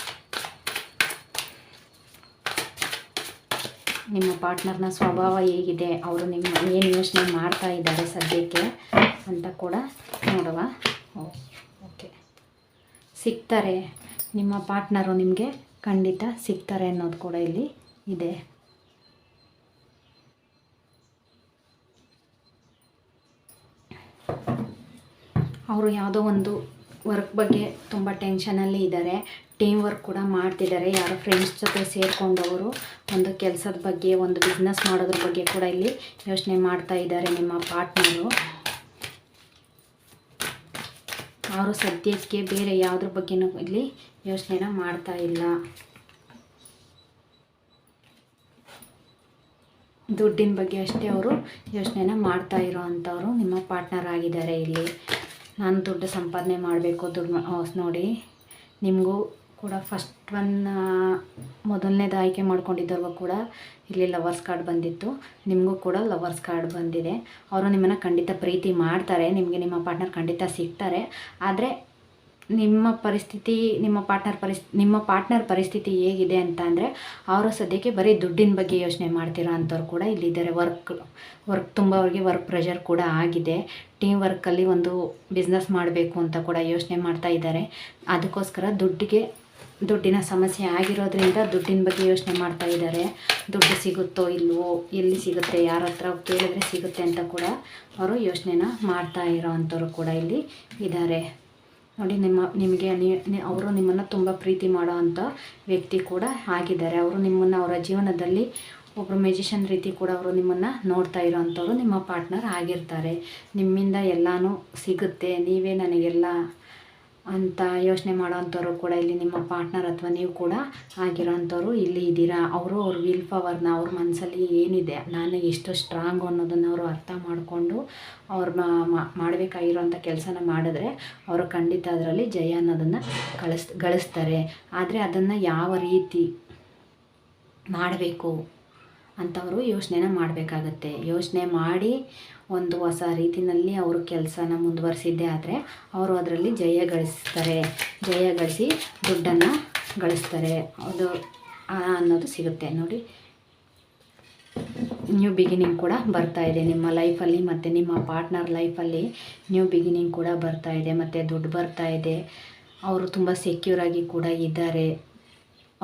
ನಿಮ್ಮ ಪಾರ್ಟ್ನರ್ನ ಸ್ವಭಾವ ಹೇಗಿದೆ, ಅವರು ನಿಮ್ಮ ಏನು ಯೋಚನೆ ಮಾಡ್ತಾ ಇದ್ದಾರೆ ಸದ್ಯಕ್ಕೆ ಅಂತ ಕೂಡ ನೋಡುವ. ಓಕೆ, ಸಿಗ್ತಾರೆ. ನಿಮ್ಮ ಪಾರ್ಟ್ನರು ನಿಮಗೆ ಖಂಡಿತ ಸಿಗ್ತಾರೆ ಅನ್ನೋದು ಕೂಡ ಇಲ್ಲಿ ಇದೆ. ಅವರು ಯಾವುದೋ ಒಂದು ವರ್ಕ್ ಬಗ್ಗೆ ತುಂಬ ಟೆನ್ಷನಲ್ಲಿ ಇದ್ದಾರೆ. ಟೀಮ್ ವರ್ಕ್ ಕೂಡ ಮಾಡ್ತಿದ್ದಾರೆ. ಯಾರೋ ಫ್ರೆಂಡ್ಸ್ ಜೊತೆ ಸೇರಿಕೊಂಡು ಅವರು ಒಂದು ಕೆಲಸದ ಬಗ್ಗೆ, ಒಂದು ಬಿಸ್ನೆಸ್ ಮಾಡೋದ್ರ ಬಗ್ಗೆ ಕೂಡ ಇಲ್ಲಿ ಯೋಚನೆ ಮಾಡ್ತಾ ಇದ್ದಾರೆ ನಿಮ್ಮ ಪಾರ್ಟ್ನರು. ಅವರು ಸದ್ಯಕ್ಕೆ ಬೇರೆ ಯಾವುದ್ರ ಬಗ್ಗೆನೂ ಇಲ್ಲಿ ಯೋಚನೆನ ಮಾಡ್ತಾ ಇಲ್ಲ. ದುಡ್ಡಿನ ಬಗ್ಗೆ ಅಷ್ಟೇ ಅವರು ಯೋಚನೆನ ಮಾಡ್ತಾ ಇರೋ ಅಂಥವ್ರು ನಿಮ್ಮ ಪಾರ್ಟ್ನರ್ ಆಗಿದ್ದಾರೆ. ಇಲ್ಲಿ ನಾನು ದುಡ್ಡು ಸಂಪಾದನೆ ಮಾಡಬೇಕು, ನೋಡಿ ನಿಮಗೂ ಕೂಡ ಫಸ್ಟ್ ಮೊದಲನೇದು ಆಯ್ಕೆ ಮಾಡ್ಕೊಂಡಿದ್ದವ್ರಿಗೂ ಕೂಡ ಇಲ್ಲಿ ಲವರ್ಸ್ ಕಾರ್ಡ್ ಬಂದಿತ್ತು. ನಿಮಗೂ ಕೂಡ ಲವರ್ಸ್ ಕಾರ್ಡ್ ಬಂದಿದೆ. ಅವರು ನಿಮ್ಮನ್ನು ಖಂಡಿತ ಪ್ರೀತಿ ಮಾಡ್ತಾರೆ, ನಿಮಗೆ ನಿಮ್ಮ ಪಾರ್ಟ್ನರ್ ಖಂಡಿತ ಸಿಗ್ತಾರೆ. ಆದರೆ ನಿಮ್ಮ ಪಾರ್ಟ್ನರ್ ಪರಿಸ್ಥಿತಿ ಹೇಗಿದೆ ಅಂತ ಅಂದರೆ, ಅವರು ಸದ್ಯಕ್ಕೆ ಬರೀ ದುಡ್ಡಿನ ಬಗ್ಗೆ ಯೋಚನೆ ಮಾಡ್ತಿರೋ ಅಂಥವ್ರು ಕೂಡ ಇಲ್ಲಿದ್ದಾರೆ. ವರ್ಕ್ ತುಂಬ ಅವ್ರಿಗೆ ವರ್ಕ್ ಪ್ರೆಷರ್ ಕೂಡ ಆಗಿದೆ. ಟೀಮ್ ವರ್ಕಲ್ಲಿ ಒಂದು ಬಿಸ್ನೆಸ್ ಮಾಡಬೇಕು ಅಂತ ಕೂಡ ಯೋಚನೆ ಮಾಡ್ತಾ ಇದ್ದಾರೆ. ಅದಕ್ಕೋಸ್ಕರ ದುಡ್ಡಿನ ಸಮಸ್ಯೆ ಆಗಿರೋದ್ರಿಂದ ದುಡ್ಡಿನ ಬಗ್ಗೆ ಯೋಚನೆ ಮಾಡ್ತಾ ಇದ್ದಾರೆ. ದುಡ್ಡು ಸಿಗುತ್ತೋ ಇಲ್ವೋ, ಎಲ್ಲಿ ಸಿಗುತ್ತೆ, ಯಾರ ಹತ್ರ ಕೇಳಿದ್ರೆ ಸಿಗುತ್ತೆ ಅಂತ ಕೂಡ ಅವರು ಯೋಚನೆನ ಮಾಡ್ತಾ ಇರೋ ಅಂಥವ್ರು ಕೂಡ ಇಲ್ಲಿ ಇದ್ದಾರೆ. ನೋಡಿ, ಅವರು ನಿಮ್ಮನ್ನು ತುಂಬ ಪ್ರೀತಿ ಮಾಡೋ ಅಂಥ ವ್ಯಕ್ತಿ ಕೂಡ ಆಗಿದ್ದಾರೆ. ಅವರು ನಿಮ್ಮನ್ನು ಅವರ ಜೀವನದಲ್ಲಿ ಒಬ್ಬರು ಮ್ಯೂಜಿಷಿಯನ್ ರೀತಿ ಕೂಡ ಅವರು ನಿಮ್ಮನ್ನು ನೋಡ್ತಾ ಇರೋ ಅಂಥವ್ರು ನಿಮ್ಮ ಪಾರ್ಟ್ನರ್ ಆಗಿರ್ತಾರೆ. ನಿಮ್ಮಿಂದ ಎಲ್ಲನೂ ಸಿಗುತ್ತೆ, ನೀವೇ ನನಗೆಲ್ಲ ಅಂತ ಯೋಚನೆ ಮಾಡೋ ಅಂಥವ್ರು ಕೂಡ ಇಲ್ಲಿ ನಿಮ್ಮ ಪಾರ್ಟ್ನರ್ ಅಥವಾ ನೀವು ಕೂಡ ಆಗಿರೋ ಅಂಥವ್ರು ಇಲ್ಲಿ ಇದ್ದೀರಾ. ಅವರು ಅವ್ರ ವಿಲ್ ಪವರ್ನ, ಅವ್ರ ಮನಸ್ಸಲ್ಲಿ ಏನಿದೆ, ನಾನು ಎಷ್ಟು ಸ್ಟ್ರಾಂಗು ಅನ್ನೋದನ್ನು ಅವರು ಅರ್ಥ ಮಾಡಿಕೊಂಡು ಅವ್ರು ಮಾಡಬೇಕಾಗಿರೋಂಥ ಕೆಲಸನ ಮಾಡಿದ್ರೆ ಅವರು ಖಂಡಿತ ಅದರಲ್ಲಿ ಜಯ ಅನ್ನೋದನ್ನು ಗಳಿಸ್ತಾರೆ. ಆದರೆ ಅದನ್ನು ಯಾವ ರೀತಿ ಮಾಡಬೇಕು ಅಂತವರು ಯೋಚನೆನ ಮಾಡಬೇಕಾಗತ್ತೆ. ಯೋಚನೆ ಮಾಡಿ ಒಂದು ಹೊಸ ರೀತಿಯಲ್ಲಿ ಅವರು ಕೆಲಸನ ಮುಂದುವರಿಸಿದ್ದೇ ಆದರೆ ಅವರು ಅದರಲ್ಲಿ ಜಯ ಗಳಿಸ್ತಾರೆ. ಜಯ ಗಳಿಸಿ ದುಡ್ಡನ್ನು ಗಳಿಸ್ತಾರೆ, ಅದು ಹಣ ಅನ್ನೋದು ಸಿಗುತ್ತೆ. ನೋಡಿ, ನ್ಯೂ ಬಿಗಿನಿಂಗ್ ಕೂಡ ಬರ್ತಾ ಇದೆ ನಿಮ್ಮ ಲೈಫಲ್ಲಿ, ಮತ್ತು ನಿಮ್ಮ ಪಾರ್ಟ್ನರ್ ಲೈಫಲ್ಲಿ ನ್ಯೂ ಬಿಗಿನಿಂಗ್ ಕೂಡ ಬರ್ತಾ ಇದೆ, ಮತ್ತು ದುಡ್ಡು ಬರ್ತಾ ಇದೆ. ಅವರು ತುಂಬ ಸೆಕ್ಯೂರಾಗಿ ಕೂಡ ಇದ್ದಾರೆ.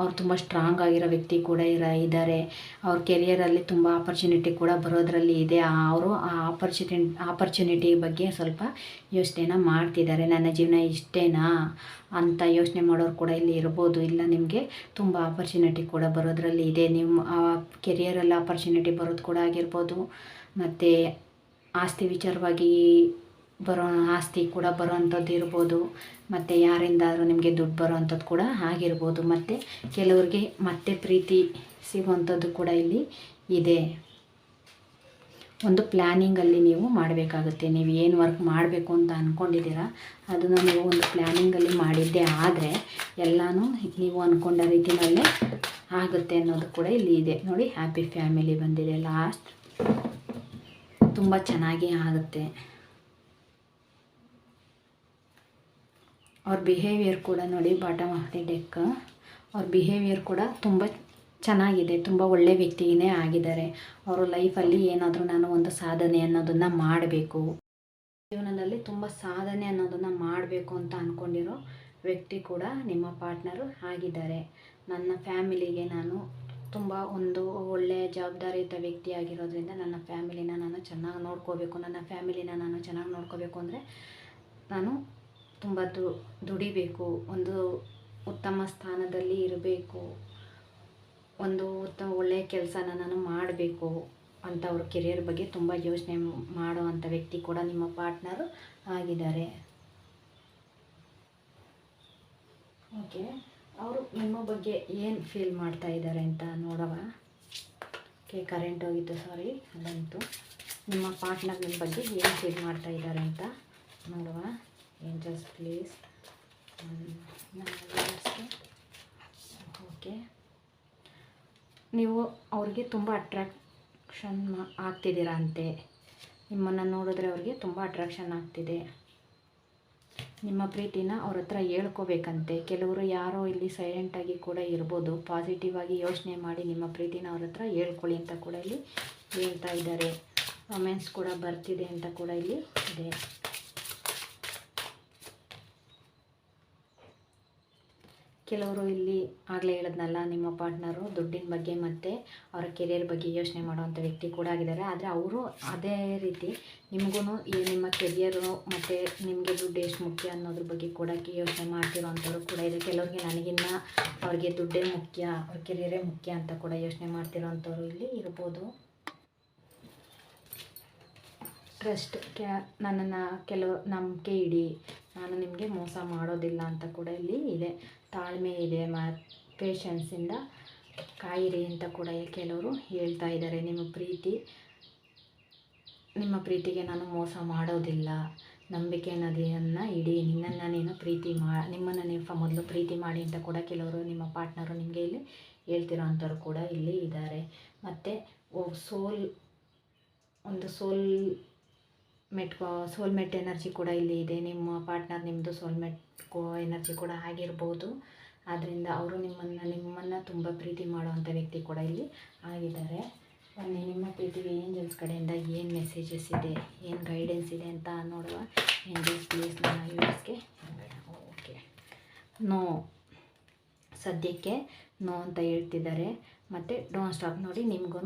ಅವ್ರು ತುಂಬ ಸ್ಟ್ರಾಂಗ್ ಆಗಿರೋ ವ್ಯಕ್ತಿ ಕೂಡ ಇದ್ದಾರೆ. ಅವ್ರ ಕೆರಿಯರಲ್ಲಿ ತುಂಬ ಆಪರ್ಚುನಿಟಿ ಕೂಡ ಬರೋದರಲ್ಲಿ ಇದೆ. ಅವರು ಆ ಆಪರ್ಚುನಿಟಿ ಬಗ್ಗೆ ಸ್ವಲ್ಪ ಯೋಚನೆನ ಮಾಡ್ತಿದ್ದಾರೆ. ನನ್ನ ಜೀವನ ಇಷ್ಟೇನಾ ಅಂತ ಯೋಚನೆ ಮಾಡೋರು ಕೂಡ ಇಲ್ಲಿ ಇರ್ಬೋದು. ಇಲ್ಲ, ನಿಮಗೆ ತುಂಬ ಆಪರ್ಚುನಿಟಿ ಕೂಡ ಬರೋದರಲ್ಲಿ ಇದೆ. ನಿಮ್ಮ ಆ ಕೆರಿಯರಲ್ಲಿ ಆಪರ್ಚುನಿಟಿ ಬರೋದು ಕೂಡ ಆಗಿರ್ಬೋದು. ಮತ್ತು ಆಸ್ತಿ ವಿಚಾರವಾಗಿ ಆಸ್ತಿ ಕೂಡ ಬರೋವಂಥದ್ದು ಇರ್ಬೋದು. ಮತ್ತು ಯಾರಿಂದಾದರೂ ನಿಮಗೆ ದುಡ್ಡು ಬರೋವಂಥದ್ದು ಕೂಡ ಆಗಿರ್ಬೋದು. ಮತ್ತು ಕೆಲವ್ರಿಗೆ ಮತ್ತೆ ಪ್ರೀತಿ ಸಿಗುವಂಥದ್ದು ಕೂಡ ಇಲ್ಲಿ ಇದೆ. ಒಂದು ಪ್ಲ್ಯಾನಿಂಗಲ್ಲಿ ನೀವು ಮಾಡಬೇಕಾಗುತ್ತೆ. ನೀವು ಏನು ವರ್ಕ್ ಮಾಡಬೇಕು ಅಂತ ಅಂದ್ಕೊಂಡಿದ್ದೀರಾ ಅದನ್ನು ನೀವು ಒಂದು ಪ್ಲ್ಯಾನಿಂಗಲ್ಲಿ ಮಾಡಿದ್ದೇ ಆದರೆ ಎಲ್ಲನೂ ನೀವು ಅಂದ್ಕೊಂಡ ರೀತಿಯಲ್ಲೇ ಆಗುತ್ತೆ ಅನ್ನೋದು ಕೂಡ ಇಲ್ಲಿ ಇದೆ. ನೋಡಿ, ಹ್ಯಾಪಿ ಫ್ಯಾಮಿಲಿ ಬಂದಿದೆ ಲಾಸ್ಟ್. ತುಂಬ ಚೆನ್ನಾಗಿ ಆಗುತ್ತೆ. ಅವ್ರ ಬಿಹೇವಿಯರ್ ಕೂಡ ನೋಡಿ, ಬಾಟಮ್ ಆಫ್ ದಿ ಡೆಕ್, ಅವ್ರ ಬಿಹೇವಿಯರ್ ಕೂಡ ತುಂಬ ಚೆನ್ನಾಗಿದೆ. ತುಂಬ ಒಳ್ಳೆ ವ್ಯಕ್ತಿಯೇ ಆಗಿದ್ದಾರೆ. ಅವರು ಲೈಫಲ್ಲಿ ಏನಾದರೂ ನಾನು ಒಂದು ಸಾಧನೆ ಅನ್ನೋದನ್ನು ಮಾಡಬೇಕು, ಜೀವನದಲ್ಲಿ ತುಂಬ ಸಾಧನೆ ಅನ್ನೋದನ್ನು ಮಾಡಬೇಕು ಅಂತ ಅಂದ್ಕೊಂಡಿರೋ ವ್ಯಕ್ತಿ ಕೂಡ ನಿಮ್ಮ ಪಾರ್ಟ್ನರು ಆಗಿದ್ದಾರೆ. ನನ್ನ ಫ್ಯಾಮಿಲಿಗೆ ನಾನು ತುಂಬ ಒಂದು ಒಳ್ಳೆಯ ಜವಾಬ್ದಾರಿಯುತ ವ್ಯಕ್ತಿ ಆಗಿರೋದ್ರಿಂದ ನನ್ನ ಫ್ಯಾಮಿಲಿನ ನಾನು ಚೆನ್ನಾಗಿ ನೋಡ್ಕೋಬೇಕು. ನನ್ನ ಫ್ಯಾಮಿಲಿನ ನಾನು ಚೆನ್ನಾಗಿ ನೋಡ್ಕೋಬೇಕು ಅಂದರೆ ನಾನು ತುಂಬ ದುಡಿಬೇಕು, ಒಂದು ಉತ್ತಮ ಸ್ಥಾನದಲ್ಲಿ ಇರಬೇಕು, ಒಂದು ಒಳ್ಳೆಯ ಕೆಲಸನ ನಾನು ಮಾಡಬೇಕು ಅಂತ ಅವ್ರ ಕೆರಿಯರ್ ಬಗ್ಗೆ ತುಂಬ ಯೋಚನೆ ಮಾಡುವಂಥ ವ್ಯಕ್ತಿ ಕೂಡ ನಿಮ್ಮ ಪಾರ್ಟ್ನರು ಆಗಿದ್ದಾರೆ. ಓಕೆ, ಅವರು ನಿಮ್ಮ ಬಗ್ಗೆ ಏನು ಫೀಲ್ ಮಾಡ್ತಾ ಇದ್ದಾರೆ ಅಂತ ನೋಡವ. ಓಕೆ, ಕರೆಂಟ್ ಹೋಗಿತ್ತು, ಸಾರಿ, ಅದಂತು. ನಿಮ್ಮ ಪಾರ್ಟ್ನರ್ ನಿಮ್ಮ ಬಗ್ಗೆ ಏನು ಫೀಲ್ ಮಾಡ್ತಾ ಇದ್ದಾರೆ ಅಂತ ನೋಡುವ. Angels please. ಓಕೆ, ನೀವು ಅವ್ರಿಗೆ ತುಂಬ ಅಟ್ರಾಕ್ಷನ್ ಆಗ್ತಿದ್ದೀರಾ ಅಂತೆ. ನಿಮ್ಮನ್ನು ನೋಡಿದ್ರೆ ಅವ್ರಿಗೆ ತುಂಬ ಅಟ್ರಾಕ್ಷನ್ ಆಗ್ತಿದೆ. ನಿಮ್ಮ ಪ್ರೀತಿನ ಅವ್ರ ಹತ್ರ ಹೇಳ್ಕೋಬೇಕಂತೆ. ಕೆಲವರು ಯಾರೋ ಇಲ್ಲಿ ಸೈಲೆಂಟಾಗಿ ಕೂಡ ಇರ್ಬೋದು. ಪಾಸಿಟಿವ್ ಆಗಿ ಯೋಚನೆ ಮಾಡಿ ನಿಮ್ಮ ಪ್ರೀತಿನ ಅವ್ರ ಹತ್ರ ಹೇಳ್ಕೊಳ್ಳಿ ಅಂತ ಕೂಡ ಇಲ್ಲಿ ಹೇಳ್ತಾ ಇದ್ದಾರೆ. ರೊಮ್ಯಾನ್ಸ್ ಕೂಡ ಬರ್ತಿದೆ ಅಂತ ಕೂಡ ಇಲ್ಲಿ ಇದೆ. ಕೆಲವರು ಇಲ್ಲಿ ಆಗಲೇ ಹೇಳಿದ್ನಲ್ಲ, ನಿಮ್ಮ ಪಾರ್ಟ್ನರು ದುಡ್ಡಿನ ಬಗ್ಗೆ ಮತ್ತು ಅವರ ಕೆರಿಯರ್ ಬಗ್ಗೆ ಯೋಚನೆ ಮಾಡುವಂಥ ವ್ಯಕ್ತಿ ಕೂಡ ಆಗಿದ್ದಾರೆ. ಆದರೆ ಅವರು ಅದೇ ರೀತಿ ನಿಮಗೂ ನಿಮ್ಮ ಕೆರಿಯರು ಮತ್ತು ನಿಮಗೆ ದುಡ್ಡು ಎಷ್ಟು ಮುಖ್ಯ ಅನ್ನೋದ್ರ ಬಗ್ಗೆ ಕೂಡ ಯೋಚನೆ ಮಾಡ್ತಿರೋವಂಥವ್ರು ಕೂಡ ಇದೆ. ಕೆಲವ್ರಿಗೆ ನನಗಿನ್ನ ಅವ್ರಿಗೆ ದುಡ್ಡೇ ಮುಖ್ಯ, ಅವ್ರ ಕೆರಿಯರೇ ಮುಖ್ಯ ಅಂತ ಕೂಡ ಯೋಚನೆ ಮಾಡ್ತಿರೋವಂಥವ್ರು ಇಲ್ಲಿ ಇರ್ಬೋದು. ಟ್ರಸ್ಟ್, ನನ್ನನ್ನು ನಂಬಿಕೆ ಇಡಿ, ನಾನು ನಿಮಗೆ ಮೋಸ ಮಾಡೋದಿಲ್ಲ ಅಂತ ಕೂಡ ಇಲ್ಲಿ ಇದೆ. ತಾಳ್ಮೆ ಇದೆ, ಪೇಷನ್ಸಿಂದ ಕಾಯಿರಿ ಅಂತ ಕೂಡ ಕೆಲವರು ಹೇಳ್ತಾ ಇದ್ದಾರೆ. ನಿಮ್ಮ ಪ್ರೀತಿಗೆ ನಾನು ಮೋಸ ಮಾಡೋದಿಲ್ಲ, ನಂಬಿಕೆ ನದಿಯನ್ನು ಇಡಿ, ನಿಮ್ಮನ್ನು ನೀವು ಮೊದಲು ಪ್ರೀತಿ ಮಾಡಿ ಅಂತ ಕೂಡ ಕೆಲವರು ನಿಮ್ಮ ಪಾರ್ಟ್ನರು ನಿಮಗೆ ಇಲ್ಲಿ ಹೇಳ್ತಿರೋ ಅಂಥವ್ರು ಕೂಡ ಇಲ್ಲಿ ಇದ್ದಾರೆ. ಮತ್ತು ಸೋಲ್ಮೇಟ್ ಎನರ್ಜಿ ಕೂಡ ಇಲ್ಲಿ ಇದೆ. ನಿಮ್ಮ ಪಾರ್ಟ್ನರ್ ನಿಮ್ಮದು ಸೋಲ್ಮೇಟ್ ಎನರ್ಜಿ ಕೂಡ ಆಗಿರ್ಬೋದು. ಆದ್ದರಿಂದ ಅವರು ನಿಮ್ಮನ್ನು ತುಂಬ ಪ್ರೀತಿ ಮಾಡುವಂಥ ವ್ಯಕ್ತಿ ಕೂಡ ಇಲ್ಲಿ ಆಗಿದ್ದಾರೆ. ಬನ್ನಿ, ನಿಮ್ಮ ಪ್ರೀತಿಗೆ ಏಂಜಲ್ಸ್ ಕಡೆಯಿಂದ ಏನು ಮೆಸೇಜಸ್ ಇದೆ, ಏನು ಗೈಡೆನ್ಸ್ ಇದೆ ಅಂತ ನೋಡುವ. ಏಂಜಲ್ಸ್ ಪ್ಲೀಸ್ ನನ್ನ ವ್ಯೂವರ್ಸ್ಗೆ. ಓಕೆ, ನೋ, ಸದ್ಯಕ್ಕೆ ನೋ ಅಂತ ಹೇಳ್ತಿದ್ದಾರೆ. ಮತ್ತು ಡೋಂಟ್ ಸ್ಟಾಪ್. ನೋಡಿ, ನಿಮಗೂ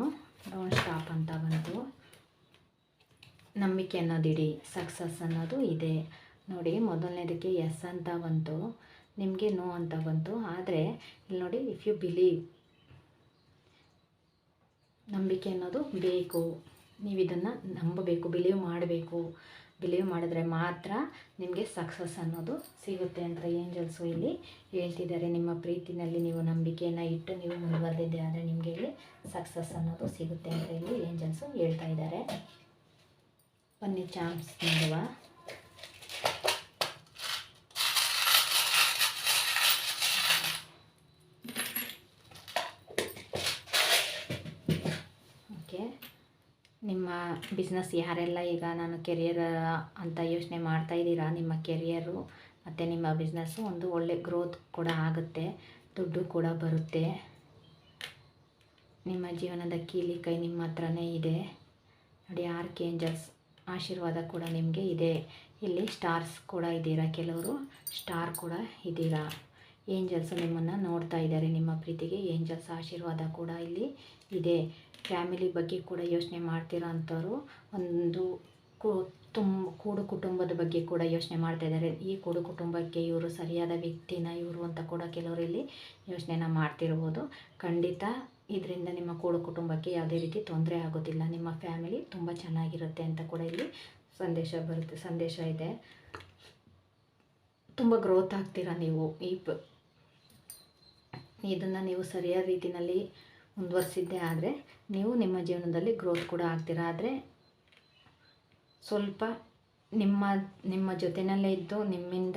ಡೋಂಟ್ ಸ್ಟಾಪ್ ಅಂತ ಬಂತು. ನಂಬಿಕೆ ಅನ್ನೋದಿಡಿ, ಸಕ್ಸಸ್ ಅನ್ನೋದು ಇದೆ. ನೋಡಿ, ಮೊದಲನೇದಕ್ಕೆ ಎಸ್ ಅಂತ ಬಂತು, ನಿಮಗೆ ನೋ ಅಂತ ಬಂತು. ಆದರೆ ಇಲ್ಲಿ ನೋಡಿ, ಇಫ್ ಯು ಬಿಲೀವ್, ನಂಬಿಕೆ ಅನ್ನೋದು ಬೇಕು. ನೀವು ಇದನ್ನು ನಂಬಬೇಕು, ಬಿಲೀವ್ ಮಾಡಬೇಕು. ಬಿಲೀವ್ ಮಾಡಿದ್ರೆ ಮಾತ್ರ ನಿಮಗೆ ಸಕ್ಸಸ್ ಅನ್ನೋದು ಸಿಗುತ್ತೆ ಅಂತ ಏಂಜಲ್ಸು ಇಲ್ಲಿ ಹೇಳ್ತಿದ್ದಾರೆ. ನಿಮ್ಮ ಪ್ರೀತಿನಲ್ಲಿ ನೀವು ನಂಬಿಕೆಯನ್ನು ಇಟ್ಟು ನೀವು ಮುಂದುವರೆದಿದ್ದೆ ಆದರೆ ನಿಮಗೆ ಇಲ್ಲಿ ಸಕ್ಸಸ್ ಅನ್ನೋದು ಸಿಗುತ್ತೆ ಅಂತ ಇಲ್ಲಿ ಏಂಜಲ್ಸು ಹೇಳ್ತಾ ಇದ್ದಾರೆ. ಬನ್ನಿ, ಚಾನ್ಸ್ ನೋಡುವ. ಓಕೆ, ನಿಮ್ಮ ಬಿಸ್ನೆಸ್ ಯಾರೆಲ್ಲ ಈಗ ನಾನು ಕೆರಿಯರ್ ಅಂತ ಯೋಚನೆ ಮಾಡ್ತಾಯಿದ್ದೀರಾ, ನಿಮ್ಮ ಕೆರಿಯರು ಮತ್ತು ನಿಮ್ಮ ಬಿಸ್ನೆಸ್ಸು ಒಂದು ಒಳ್ಳೆ ಗ್ರೋತ್ ಕೂಡ ಆಗುತ್ತೆ. ದುಡ್ಡು ಕೂಡ ಬರುತ್ತೆ. ನಿಮ್ಮ ಜೀವನದ ಕೀಲಿ ಕೈ ನಿಮ್ಮ ಹತ್ರನೇ ಇದೆ ನೋಡಿ. ಆರ್ಕೇಂಜಲ್ಸ್ ಆಶೀರ್ವಾದ ಕೂಡ ನಿಮಗೆ ಇದೆ. ಇಲ್ಲಿ ಸ್ಟಾರ್ಸ್ ಕೂಡ ಇದ್ದೀರಾ, ಕೆಲವರು ಸ್ಟಾರ್ ಕೂಡ ಇದ್ದೀರಾ. ಏಂಜಲ್ಸ್ ನಿಮ್ಮನ್ನು ನೋಡ್ತಾ ಇದ್ದಾರೆ. ನಿಮ್ಮ ಪ್ರೀತಿಗೆ ಏಂಜಲ್ಸ್ ಆಶೀರ್ವಾದ ಕೂಡ ಇಲ್ಲಿ ಇದೆ. ಫ್ಯಾಮಿಲಿ ಬಗ್ಗೆ ಕೂಡ ಯೋಚನೆ ಮಾಡ್ತಿರೋ ಅಂಥವ್ರು ಒಂದು ಕೂಡು ಕುಟುಂಬದ ಬಗ್ಗೆ ಕೂಡ ಯೋಚನೆ ಮಾಡ್ತಾ ಇದ್ದಾರೆ. ಈ ಕೂಡು ಕುಟುಂಬಕ್ಕೆ ಇವರು ಸರಿಯಾದ ವ್ಯಕ್ತಿನ ಇವರು ಅಂತ ಕೂಡ ಕೆಲವರು ಇಲ್ಲಿ ಯೋಚನೆನ ಮಾಡ್ತಿರ್ಬೋದು. ಖಂಡಿತ ಇದರಿಂದ ನಿಮ್ಮ ಕೂಡು ಕುಟುಂಬಕ್ಕೆ ಯಾವುದೇ ರೀತಿ ತೊಂದರೆ ಆಗೋದಿಲ್ಲ. ನಿಮ್ಮ ಫ್ಯಾಮಿಲಿ ತುಂಬ ಚೆನ್ನಾಗಿರುತ್ತೆ ಅಂತ ಕೂಡ ಇಲ್ಲಿ ಸಂದೇಶ ಇದೆ. ತುಂಬ ಗ್ರೋತ್ ಆಗ್ತೀರಾ ನೀವು. ಇದನ್ನು ನೀವು ಸರಿಯಾದ ರೀತಿಯಲ್ಲಿ ಮುಂದುವರಿಸಿದ್ದೇ ಆದರೆ ನೀವು ನಿಮ್ಮ ಜೀವನದಲ್ಲಿ ಗ್ರೋತ್ ಕೂಡ ಆಗ್ತೀರಾ. ಆದರೆ ಸ್ವಲ್ಪ ನಿಮ್ಮ ಜೊತೆಯಲ್ಲೇ ಇದ್ದು ನಿಮ್ಮಿಂದ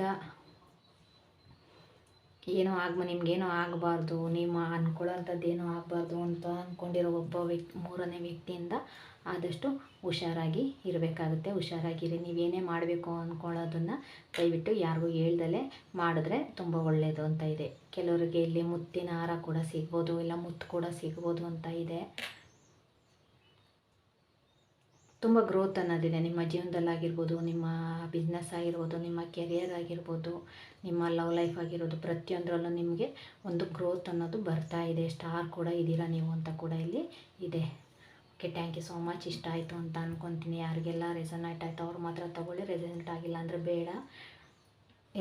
ನಿಮಗೇನೋ ಆಗಬಾರ್ದು, ನೀವು ಅಂದ್ಕೊಳ್ಳೋಂಥದ್ದು ಏನೋ ಆಗಬಾರ್ದು ಅಂತ ಅಂದ್ಕೊಂಡಿರೋ ಮೂರನೇ ವ್ಯಕ್ತಿಯಿಂದ ಆದಷ್ಟು ಹುಷಾರಾಗಿ ಇರಬೇಕಾಗುತ್ತೆ. ಹುಷಾರಾಗಿರಿ. ನೀವೇನೇ ಮಾಡಬೇಕು ಅಂದ್ಕೊಳ್ಳೋದನ್ನು ದಯವಿಟ್ಟು ಯಾರಿಗೂ ಹೇಳ್ದಲೇ ಮಾಡಿದ್ರೆ ತುಂಬ ಒಳ್ಳೆಯದು ಅಂತ ಇದೆ. ಕೆಲವರಿಗೆ ಇಲ್ಲಿ ಮುತ್ತಿನ ಹಾರ ಕೂಡ ಸಿಗ್ಬೋದು, ಇಲ್ಲ ಮುತ್ತು ಕೂಡ ಸಿಗ್ಬೋದು ಅಂತ ಇದೆ. ತುಂಬ ಗ್ರೋತ್ ಅನ್ನೋದಿದೆ ನಿಮ್ಮ ಜೀವನದಲ್ಲಾಗಿರ್ಬೋದು, ನಿಮ್ಮ ಬಿಸ್ನೆಸ್ ಆಗಿರ್ಬೋದು, ನಿಮ್ಮ ಕೆರಿಯರ್ ಆಗಿರ್ಬೋದು, ನಿಮ್ಮ ಲವ್ ಲೈಫ್ ಆಗಿರೋದು, ಪ್ರತಿಯೊಂದರಲ್ಲೂ ನಿಮಗೆ ಒಂದು ಗ್ರೋತ್ ಅನ್ನೋದು ಬರ್ತಾ ಇದೆ. ಸ್ಟಾರ್ ಕೂಡ ಇದ್ದೀರಾ ನೀವು ಅಂತ ಕೂಡ ಇಲ್ಲಿ ಇದೆ. Okay, thank you so much. ಇಷ್ಟ ಆಯಿತು ಅಂತ ಅಂದ್ಕೊತೀನಿ. ಯಾರಿಗೆಲ್ಲ ರೆಸನೇಟ್ ಆಯಿತು ಅವ್ರು ಮಾತ್ರ ತೊಗೊಳ್ಳಿ, ರೆಸನೇಟ್ ಆಗಿಲ್ಲ ಅಂದರೆ ಬೇಡ.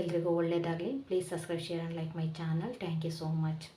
ಎಲ್ರಿಗೂ ಒಳ್ಳೆಯದಾಗಲಿ. Please subscribe, share and like my channel. Thank you so much.